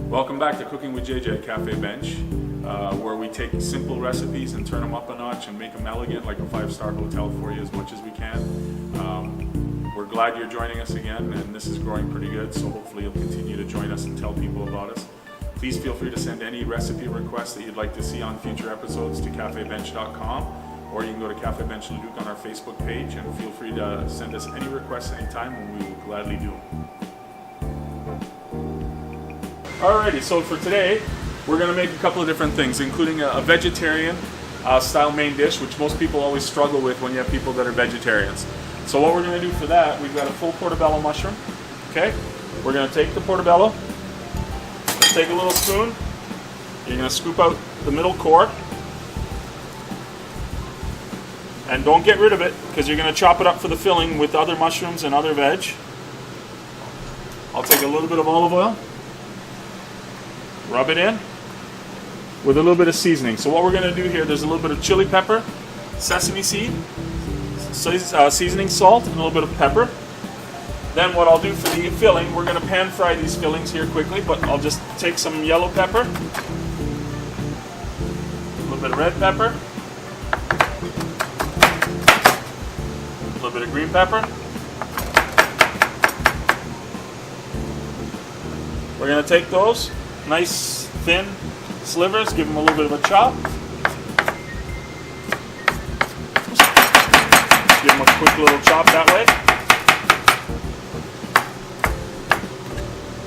Welcome back to Cooking with JJ at Café Bench, where we take simple recipes and turn them up a notch and make them elegant like a 5-star hotel for you as much as we can. We're glad you're joining us again, and this is growing pretty good, so hopefully you'll continue to join us and tell people about us. Please feel free to send any recipe requests that you'd like to see on future episodes to cafebench.com, or you can go to Café Bench Leduc on our Facebook page, and feel free to send us any requests anytime, and we will gladly do them. Alrighty, so for today, we're going to make a couple of different things, including a vegetarian style main dish, which most people always struggle with when you have people that are vegetarians. So what we're going to do for that, we've got a full portobello mushroom. Okay, we're going to take the portobello, take a little spoon, you're going to scoop out the middle core, and don't get rid of it because you're going to chop it up for the filling with other mushrooms and other veg. I'll take a little bit of olive oil, rub it in with a little bit of seasoning. So what we're going to do here, there's a little bit of chili pepper, sesame seed, seasoning salt, and a little bit of pepper. Then what I'll do for the filling, we're going to pan fry these fillings here quickly, but I'll just take some yellow pepper, a little bit of red pepper, a little bit of green pepper. We're going to take those nice thin slivers, give them a little bit of a chop. Give them a quick little chop that way.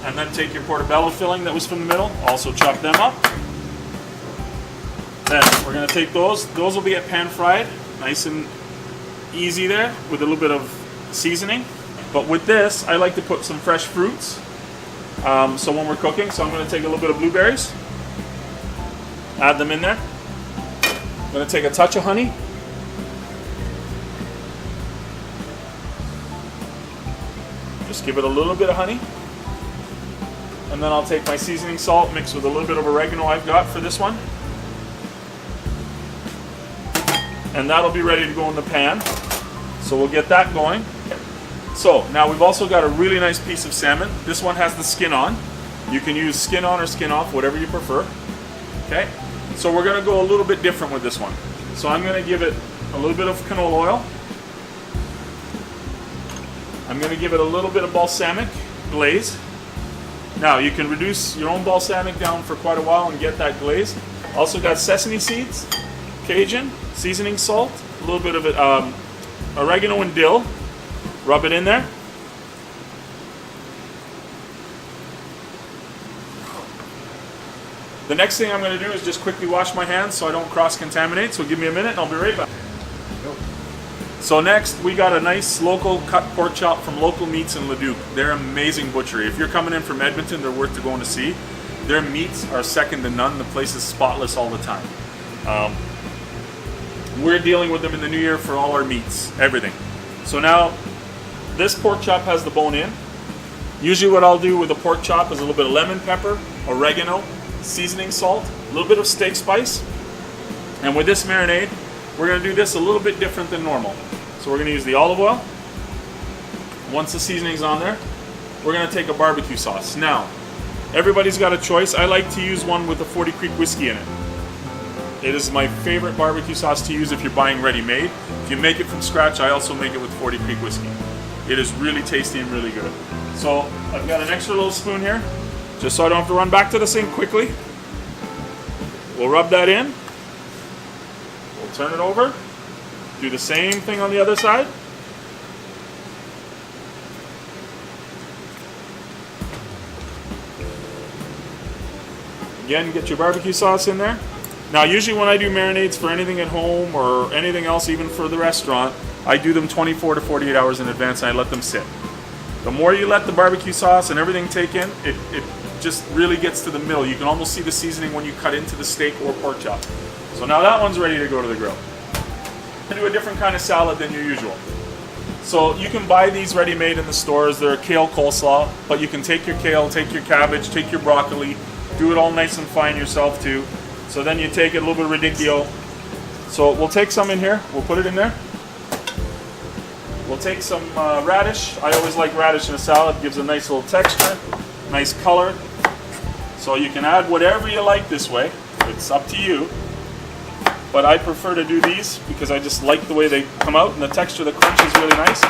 And then take your portobello filling that was from the middle, also chop them up. Then we're going to take those will be at pan fried, nice and easy there with a little bit of seasoning. But with this, I like to put some fresh fruits. So when we're cooking, so I'm going to take a little bit of blueberries, add them in there. I'm going to take a touch of honey. Just give it a little bit of honey. And then I'll take my seasoning salt mixed with a little bit of oregano I've got for this one. And that'll be ready to go in the pan. So we'll get that going. So now we've also got a really nice piece of salmon. This one has the skin on. You can use skin on or skin off, whatever you prefer. Okay, so we're going to go a little bit different with this one. So I'm going to give it a little bit of canola oil. I'm going to give it a little bit of balsamic glaze. Now you can reduce your own balsamic down for quite a while and get that glaze. Also got sesame seeds, Cajun, seasoning salt, a little bit of it, oregano and dill. Rub it in there. The next thing I'm going to do is just quickly wash my hands so I don't cross-contaminate. So give me a minute and I'll be right back. So next, we got a nice local cut pork chop from Local Meats in Leduc. They're amazing butchery. If you're coming in from Edmonton, they're worth to going to see. Their meats are second to none. The place is spotless all the time. We're dealing with them in the new year for all our meats, everything. So now, this pork chop has the bone in. Usually what I'll do with a pork chop is a little bit of lemon pepper, oregano, seasoning salt, a little bit of steak spice. And with this marinade, we're going to do this a little bit different than normal. So we're going to use the olive oil. Once the seasoning's on there, we're going to take a barbecue sauce. Now, everybody's got a choice. I like to use one with a 40 Creek whiskey in it. It is my favorite barbecue sauce to use if you're buying ready-made. If you make it from scratch, I also make it with 40 Creek whiskey. It is really tasty and really good. So I've got an extra little spoon here, just so I don't have to run back to the sink quickly. We'll rub that in. We'll turn it over. Do the same thing on the other side. Again, get your barbecue sauce in there. Now, usually when I do marinades for anything at home or anything else, even for the restaurant, I do them 24 to 48 hours in advance and I let them sit. The more you let the barbecue sauce and everything take in, it just really gets to the middle. You can almost see the seasoning when you cut into the steak or pork chop. So now that one's ready to go to the grill. I'm going to do a different kind of salad than your usual. So you can buy these ready-made in the stores. They're a kale coleslaw, but you can take your kale, take your cabbage, take your broccoli, do it all nice and fine yourself too. So then you take it a little bit of radicchio. So we'll take some in here. We'll put it in there. We'll take some radish. I always like radish in a salad. It gives a nice little texture, nice color. So you can add whatever you like this way. It's up to you. But I prefer to do these because I just like the way they come out, and the texture of the crunch is really nice.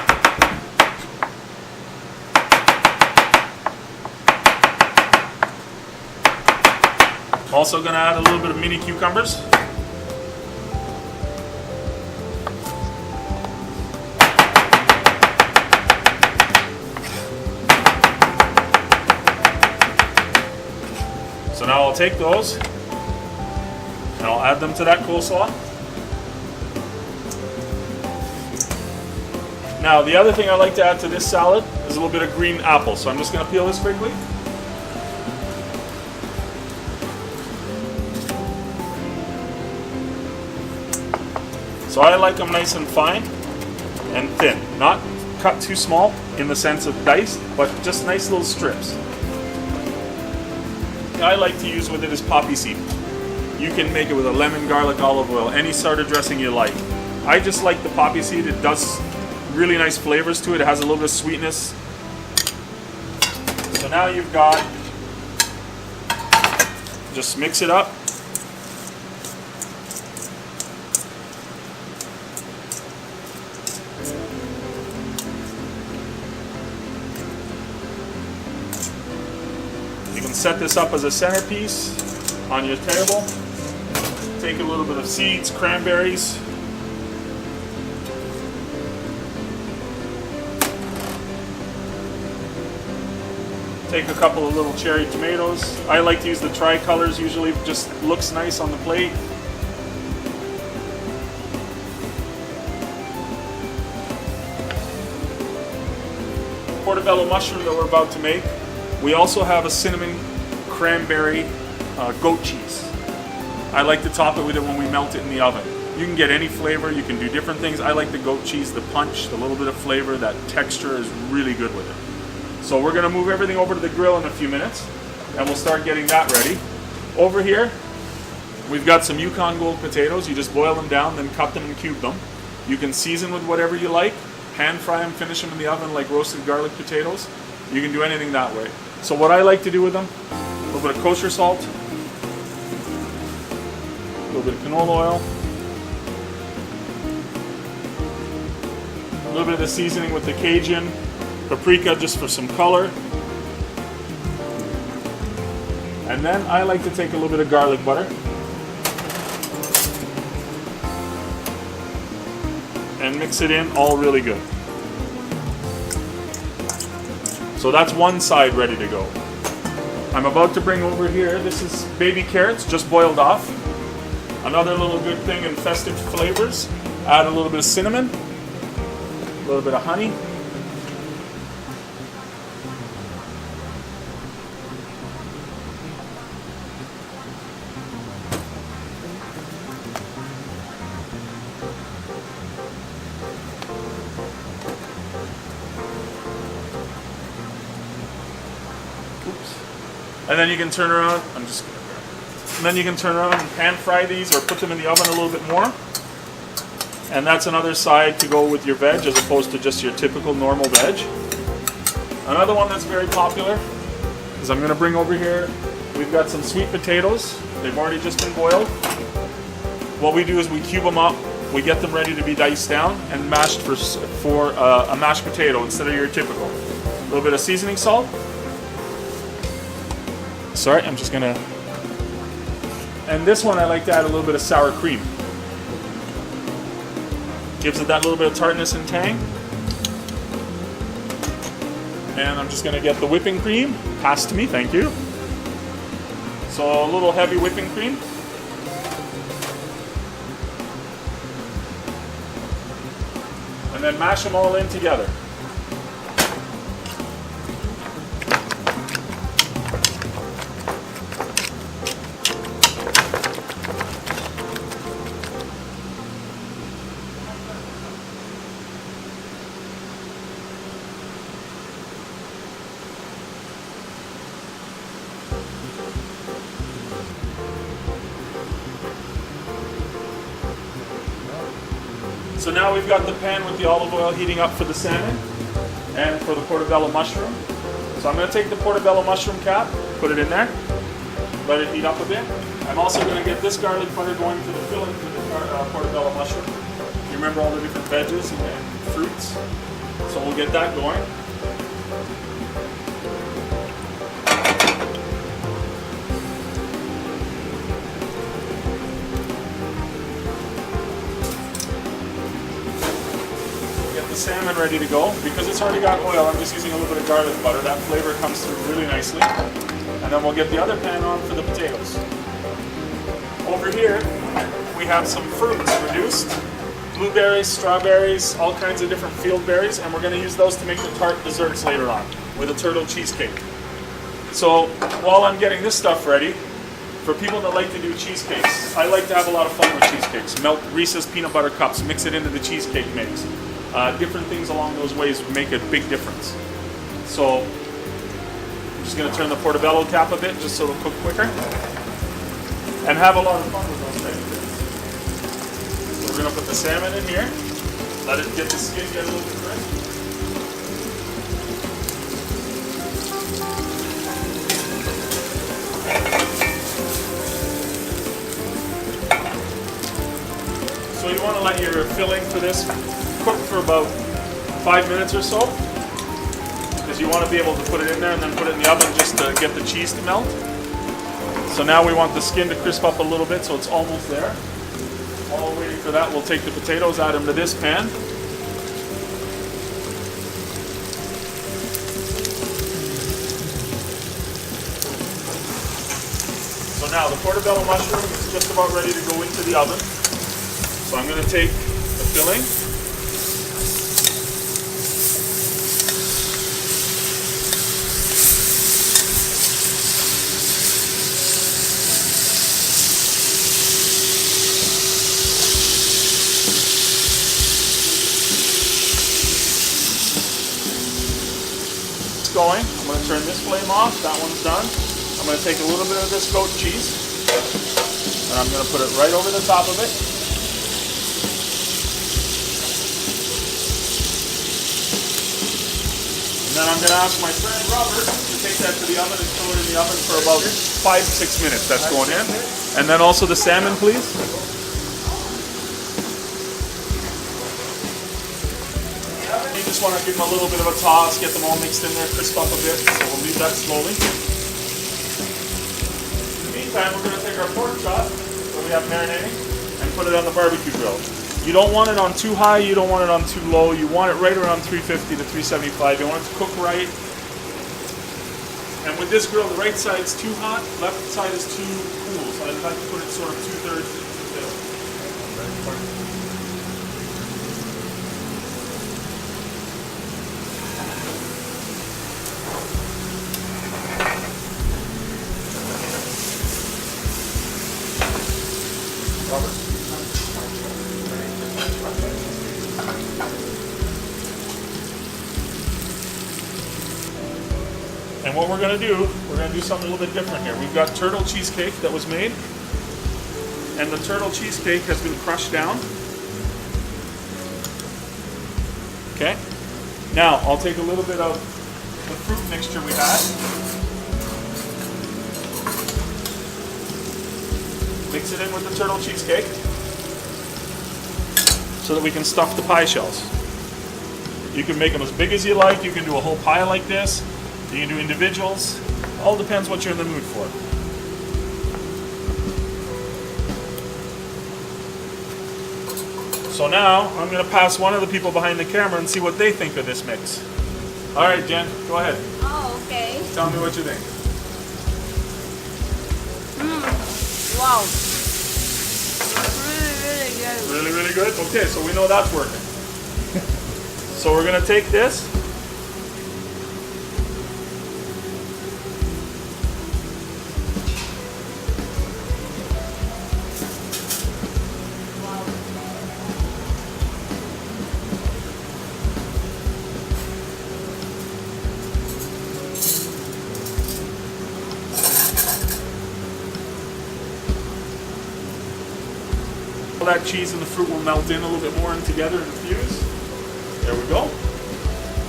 I'm also going to add a little bit of mini cucumbers. So now I'll take those and I'll add them to that coleslaw. Now the other thing I like to add to this salad is a little bit of green apple. So I'm just going to peel this quickly. So I like them nice and fine and thin, not cut too small in the sense of diced, but just nice little strips. I like to use with it is poppy seed. You can make it with a lemon, garlic, olive oil, any sort of dressing you like. I just like the poppy seed. It does really nice flavors to it. It has a little bit of sweetness. So now you've got, just mix it up. You can set this up as a centerpiece on your table. Take a little bit of seeds, cranberries. Take a couple of little cherry tomatoes. I like to use the tricolors, usually just looks nice on the plate. Portobello mushroom that we're about to make. We also have a cinnamon cranberry goat cheese. I like to top it with it when we melt it in the oven. You can get any flavor, you can do different things. I like the goat cheese, the punch, the little bit of flavor, that texture is really good with it. So we're going to move everything over to the grill in a few minutes and we'll start getting that ready. Over here, we've got some Yukon Gold potatoes. You just boil them down, then cut them and cube them. You can season with whatever you like, hand fry them, finish them in the oven like roasted garlic potatoes. You can do anything that way. So what I like to do with them, a little bit of kosher salt, a little bit of canola oil, a little bit of the seasoning with the Cajun, paprika just for some color. And then I like to take a little bit of garlic butter and mix it in all really good. So that's one side ready to go. I'm about to bring over here, this is baby carrots just boiled off. Another little good thing in festive flavors. Add a little bit of cinnamon, a little bit of honey. And then you can turn around, and then you can turn around and pan fry these or put them in the oven a little bit more. And that's another side to go with your veg as opposed to just your typical normal veg. Another one that's very popular is I'm going to bring over here, we've got some sweet potatoes. They've already just been boiled. What we do is we cube them up, we get them ready to be diced down and mashed for a mashed potato instead of your typical. A little bit of seasoning salt. Sorry, I'm just gonna... And this one I like to add a little bit of sour cream. Gives it that little bit of tartness and tang. And I'm just gonna get the whipping cream. Passed to me, thank you. So a little heavy whipping cream. And then mash them all in together. So now we've got the pan with the olive oil heating up for the salmon and for the portobello mushroom. So I'm going to take the portobello mushroom cap, put it in there. let it heat up a bit. I'm also going to get this garlic butter going for the filling for the portobello mushroom. You remember all the different veggies and fruits? So we'll get that going. The salmon ready to go. Because it's already got oil, I'm just using a little bit of garlic butter. That flavor comes through really nicely. And then we'll get the other pan on for the potatoes. Over here, we have some fruits reduced. Blueberries, strawberries, all kinds of different field berries, and we're going to use those to make the tart desserts later on with a turtle cheesecake. So while I'm getting this stuff ready, for people that like to do cheesecakes, I like to have a lot of fun with cheesecakes. Melt Reese's peanut butter cups, mix it into the cheesecake mix. Different things along those ways make a big difference. So I'm just going to turn the portobello cap a bit just so it'll cook quicker. And have a lot of fun with those types of things. So we're going to put the salmon in here. Let it get the skin get a little bit crisp. So you want to let your filling for this cook for about 5 minutes or so, because you want to be able to put it in there and then put it in the oven just to get the cheese to melt. So now we want the skin to crisp up a little bit, so it's almost there. While we're waiting for that, we'll take the potatoes, add them to this pan. So now the portobello mushroom is just about ready to go into the oven. So I'm going to take the filling. Going. I'm going to turn this flame off. That one's done. I'm going to take a little bit of this goat cheese and I'm going to put it right over the top of it. And then I'm going to ask my friend Robert to take that to the oven and throw it in the oven for about 5 to 6 minutes. That's going in. And then also the salmon, please. You just want to give them a little bit of a toss, get them all mixed in there, crisp up a bit, so we'll leave that slowly. In the meantime, we're going to take our pork chop that we have marinating and put it on the barbecue grill. You don't want it on too high, you don't want it on too low, you want it right around 350 to 375. You want it to cook right. And with this grill, the right side's too hot, left side is too cool, so I'd like to put it sort of 2/3 to 2/5. And what we're going to do something a little bit different here. We've got turtle cheesecake that was made, and the turtle cheesecake has been crushed down. Okay. Now I'll take a little bit of the fruit mixture we had, mix it in with the turtle cheesecake, so that we can stuff the pie shells. You can make them as big as you like. You can do a whole pie like this. You can do individuals. All depends what you're in the mood for. So now I'm going to pass one of the people behind the camera and see what they think of this mix. All right, Jen, go ahead. Oh, okay. Tell me what you think. Wow. Really, really good. Really, really good? Okay, so we know that's working. So we're going to take this. All that cheese and the fruit will melt in a little bit more and together and fuse. There we go.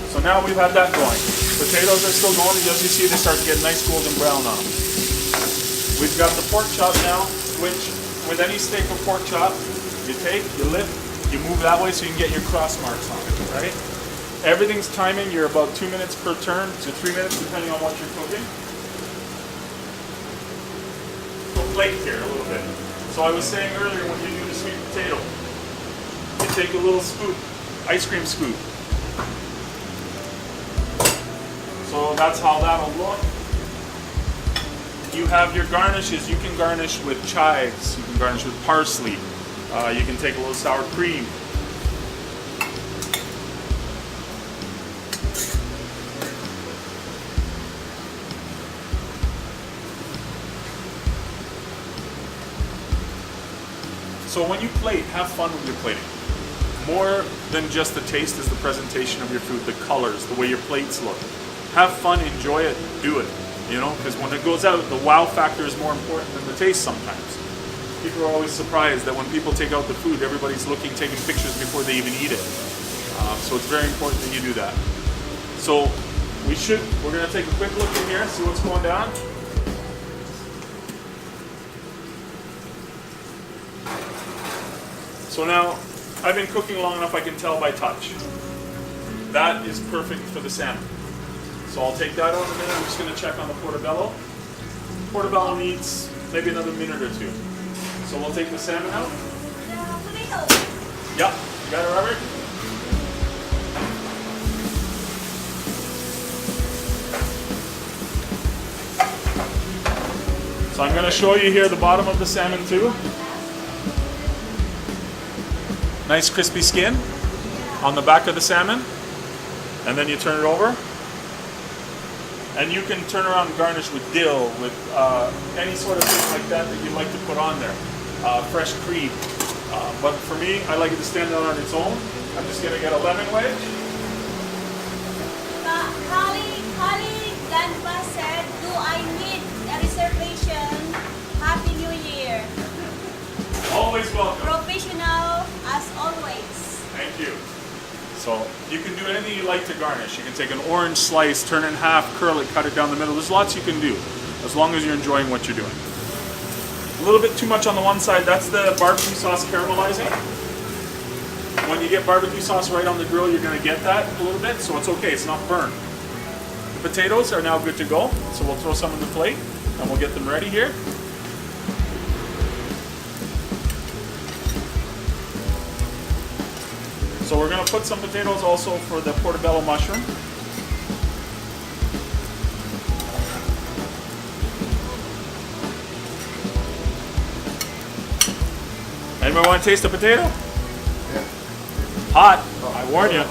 So now we've had that going. Potatoes are still going, and as you see, they start to get nice golden brown on them. We've got the pork chop now, which with any steak or pork chop, you take, you lift, you move that way so you can get your cross marks on it, right? Everything's timing. You're about 2 minutes per turn to 3 minutes depending on what you're cooking. We'll plate here a little bit. So I was saying earlier when you do the sweet potato, you take a little scoop, ice cream scoop. So that's how that'll look. You have your garnishes. You can garnish with chives. You can garnish with parsley. You can take a little sour cream. So when you plate, have fun with your plating. More than just the taste is the presentation of your food, the colors, the way your plates look. Have fun, enjoy it, do it. You know, because when it goes out, the wow factor is more important than the taste sometimes. People are always surprised that when people take out the food, everybody's looking, taking pictures before they even eat it. So it's very important that you do that. So we're going to take a quick look in here, see what's going down. So now, I've been cooking long enough I can tell by touch. That is perfect for the salmon. So I'll take that out in a minute. I'm just going to check on the portobello. Portobello needs maybe another minute or two. So we'll take the salmon out. Yeah, you got it, Robert? So I'm going to show you here the bottom of the salmon too. Nice crispy skin on the back of the salmon. And then you turn it over. And you can turn around and garnish with dill, with any sort of thing like that that you like to put on there. Fresh cream. But for me, I like it to stand out on its own. I'm just going to get a lemon wedge. Holly Danva said, do I need a reservation? Happy New Year. Always welcome. Professional as always. Thank you. So you can do anything you like to garnish. You can take an orange slice, turn it in half, curl it, cut it down the middle. There's lots you can do, as long as you're enjoying what you're doing. A little bit too much on the one side, that's the barbecue sauce caramelizing. When you get barbecue sauce right on the grill, you're going to get that a little bit, so it's okay, it's not burned. The potatoes are now good to go, so we'll throw some on the plate, and we'll get them ready here. So we're going to put some potatoes also for the portobello mushroom. Anybody want to taste the potato? Yeah. Hot. I warn you.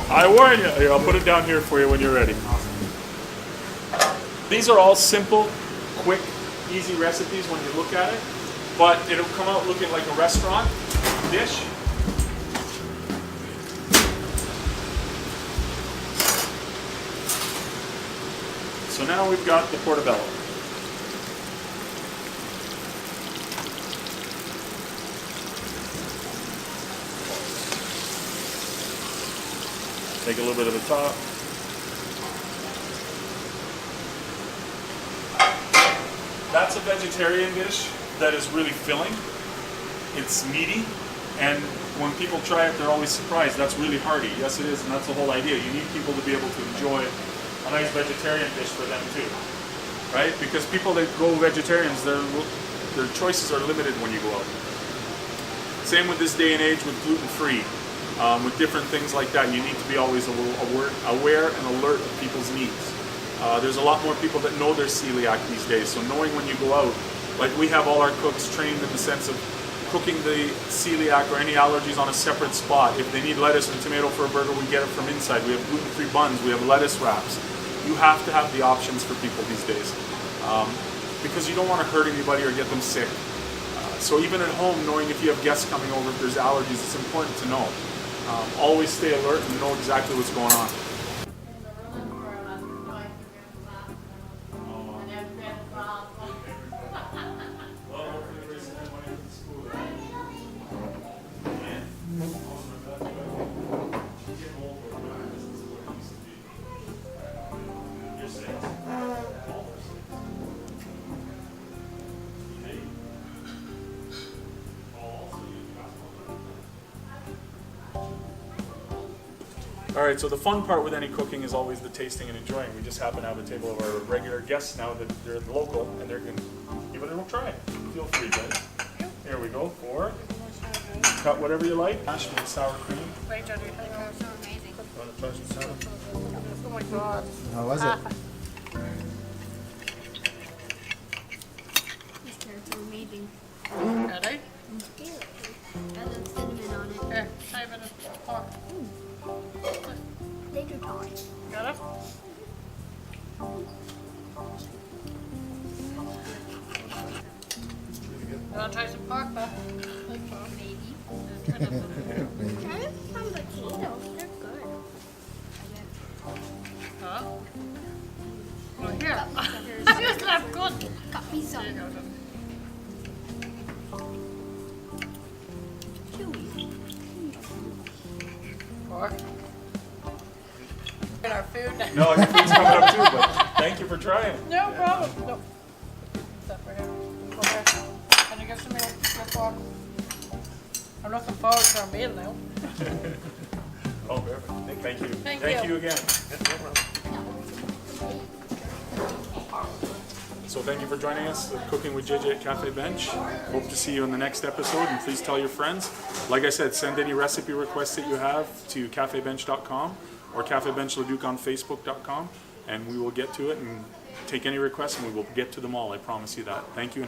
I warn you. Here, I'll put it down here for you when you're ready. These are all simple, quick, easy recipes when you look at it, but it'll come out looking like a restaurant dish. So now we've got the portobello. Take a little bit of the top. That's a vegetarian dish that is really filling. It's meaty, and when people try it, they're always surprised. That's really hearty. Yes, it is, and that's the whole idea. You need people to be able to enjoy a nice vegetarian dish for them too, right? Because people that go vegetarians, their choices are limited when you go out. Same with this day and age with gluten-free, with different things like that. You need to be always aware and alert of people's needs. There's a lot more people that know they're celiac these days, so knowing when you go out, like we have all our cooks trained in the sense of cooking the celiac or any allergies on a separate spot. If they need lettuce and tomato for a burger, we get it from inside. We have gluten-free buns, we have lettuce wraps. You have to have the options for people these days because you don't want to hurt anybody or get them sick. So even at home, knowing if you have guests coming over, if there's allergies, it's important to know. Always stay alert and know exactly what's going on. All right, so the fun part with any cooking is always the tasting and enjoying. We just happen to have a table of our regular guests now that they're local and they're going to give it a try. Feel free, guys. Here we go. 4. Cut whatever you like. Hash with sour cream. Wait, Johnny, I know. So amazing. Want to try some sour? Oh my god. How was it? These carrots are amazing. Ready? That has cinnamon on it. Here, try a bit of pork. Take your time. Got it? You want to try some pork, Beth? Maybe. Maybe. Try some potatoes. They're good. Huh? Oh, here. This left good. Cut me some. There you go, then. Chewy. Pork. Get our food now. No, your food's coming up too, but thank you for trying. No problem. No. Step right here. Go there. Can you get some more pork? I'm looking forward to our meal now. Oh, perfect. Thank you. Thank Thank you. you again. So thank you for joining us at Cooking with JJ at Café Bench. Hope to see you in the next episode, and please tell your friends. Like I said, send any recipe requests that you have to cafebench.com or Café Bench Leduc on Facebook.com, and we will get to it and take any requests, and we will get to them all. I promise you that. Thank you.